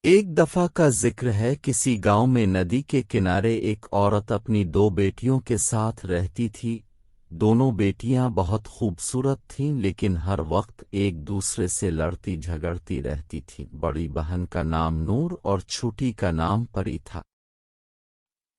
ایک دفعہ کا ذکر ہے، کسی گاؤں میں ندی کے کنارے ایک عورت اپنی دو بیٹیوں کے ساتھ رہتی تھی۔ دونوں بیٹیاں بہت خوبصورت تھیں، لیکن ہر وقت ایک دوسرے سے لڑتی جھگڑتی رہتی تھیں۔ بڑی بہن کا نام نور اور چھوٹی کا نام پری تھا۔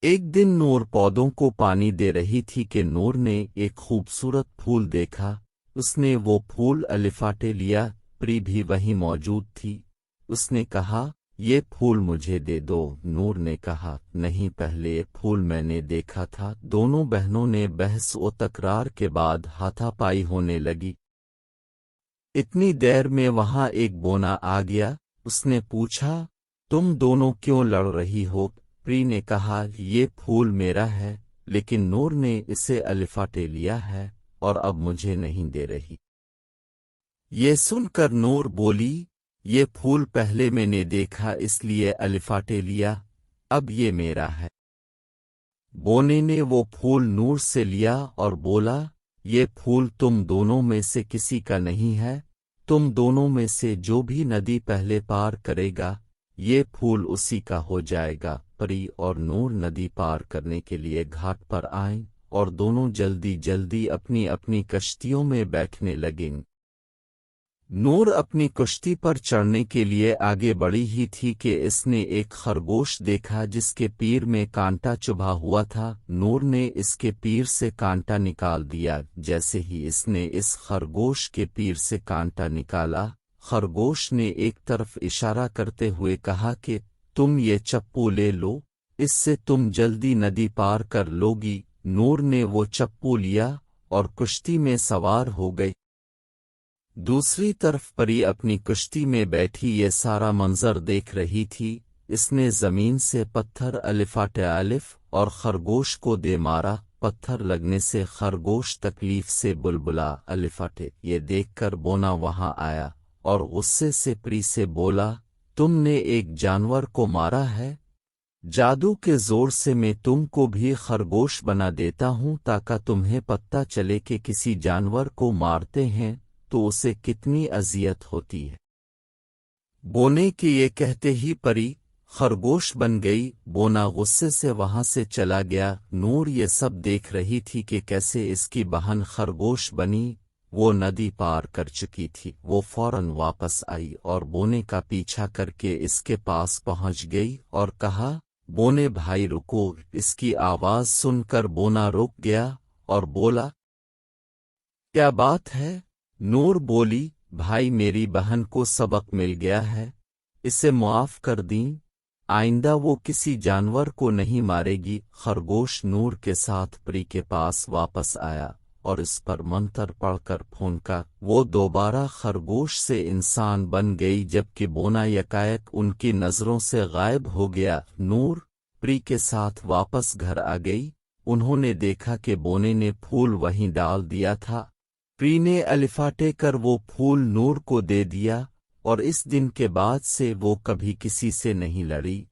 ایک دن نور پودوں کو پانی دے رہی تھی کہ نور نے ایک خوبصورت پھول دیکھا۔ اس نے وہ پھول الفاٹے لیا۔ پری بھی وہیں موجود تھی۔ اس نے کہا، یہ پھول مجھے دے دو۔ نور نے کہا، نہیں، پہلے یہ پھول میں نے دیکھا تھا۔ دونوں بہنوں نے بحث و تکرار کے بعد ہاتھا پائی ہونے لگی۔ اتنی دیر میں وہاں ایک بونا آ گیا۔ اس نے پوچھا، تم دونوں کیوں لڑ رہی ہو؟ پری نے کہا، یہ پھول میرا ہے، لیکن نور نے اسے الفاٹے لیا ہے اور اب مجھے نہیں دے رہی۔ یہ سن کر نور بولی، یہ پھول پہلے میں نے دیکھا، اس لیے الفاٹے لیا، اب یہ میرا ہے۔ بونے نے وہ پھول نور سے لیا اور بولا، یہ پھول تم دونوں میں سے کسی کا نہیں ہے۔ تم دونوں میں سے جو بھی ندی پہلے پار کرے گا، یہ پھول اسی کا ہو جائے گا۔ پری اور نور ندی پار کرنے کے لیے گھاٹ پر آئیں اور دونوں جلدی جلدی اپنی اپنی کشتیوں میں بیٹھنے لگیں۔ نور اپنی کشتی پر چڑھنے کے لیے آگے بڑھی ہی تھی کہ اس نے ایک خرگوش دیکھا جس کے پیر میں کانٹا چبھا ہوا تھا۔ نور نے اس کے پیر سے کانٹا نکال دیا۔ جیسے ہی اس نے اس خرگوش کے پیر سے کانٹا نکالا، خرگوش نے ایک طرف اشارہ کرتے ہوئے کہا کہ تم یہ چپو لے لو، اس سے تم جلدی ندی پار کر لوگی۔ نور نے وہ چپو لیا اور کشتی میں سوار ہو گئی۔ دوسری طرف پری اپنی کشتی میں بیٹھی یہ سارا منظر دیکھ رہی تھی۔ اس نے زمین سے پتھر الفاٹے الف اور خرگوش کو دے مارا۔ پتھر لگنے سے خرگوش تکلیف سے بلبلا الفاٹے۔ یہ دیکھ کر بونا وہاں آیا اور غصے سے پری سے بولا، تم نے ایک جانور کو مارا ہے؟ جادو کے زور سے میں تم کو بھی خرگوش بنا دیتا ہوں تاکہ تمہیں پتہ چلے کہ کسی جانور کو مارتے ہیں تو اسے کتنی اذیت ہوتی ہے۔ بونے کے یہ کہتے ہی پری خرگوش بن گئی۔ بونا غصے سے وہاں سے چلا گیا۔ نور یہ سب دیکھ رہی تھی کہ کیسے اس کی بہن خرگوش بنی۔ وہ ندی پار کر چکی تھی۔ وہ فوراً واپس آئی اور بونے کا پیچھا کر کے اس کے پاس پہنچ گئی اور کہا، بونے بھائی رکو۔ اس کی آواز سن کر بونا رک گیا اور بولا، کیا بات ہے؟ نور بولی، بھائی میری بہن کو سبق مل گیا ہے، اسے معاف کر دیں، آئندہ وہ کسی جانور کو نہیں مارے گی۔ خرگوش نور کے ساتھ پری کے پاس واپس آیا اور اس پر منتر پڑھ کر پھونکا۔ وہ دوبارہ خرگوش سے انسان بن گئی، جبکہ بونا یکایک ان کی نظروں سے غائب ہو گیا۔ نور پری کے ساتھ واپس گھر آ گئی۔ انہوں نے دیکھا کہ بونے نے پھول وہیں ڈال دیا تھا۔ پری نے الفاٹے کر وہ پھول نور کو دے دیا اور اس دن کے بعد سے وہ کبھی کسی سے نہیں لڑی۔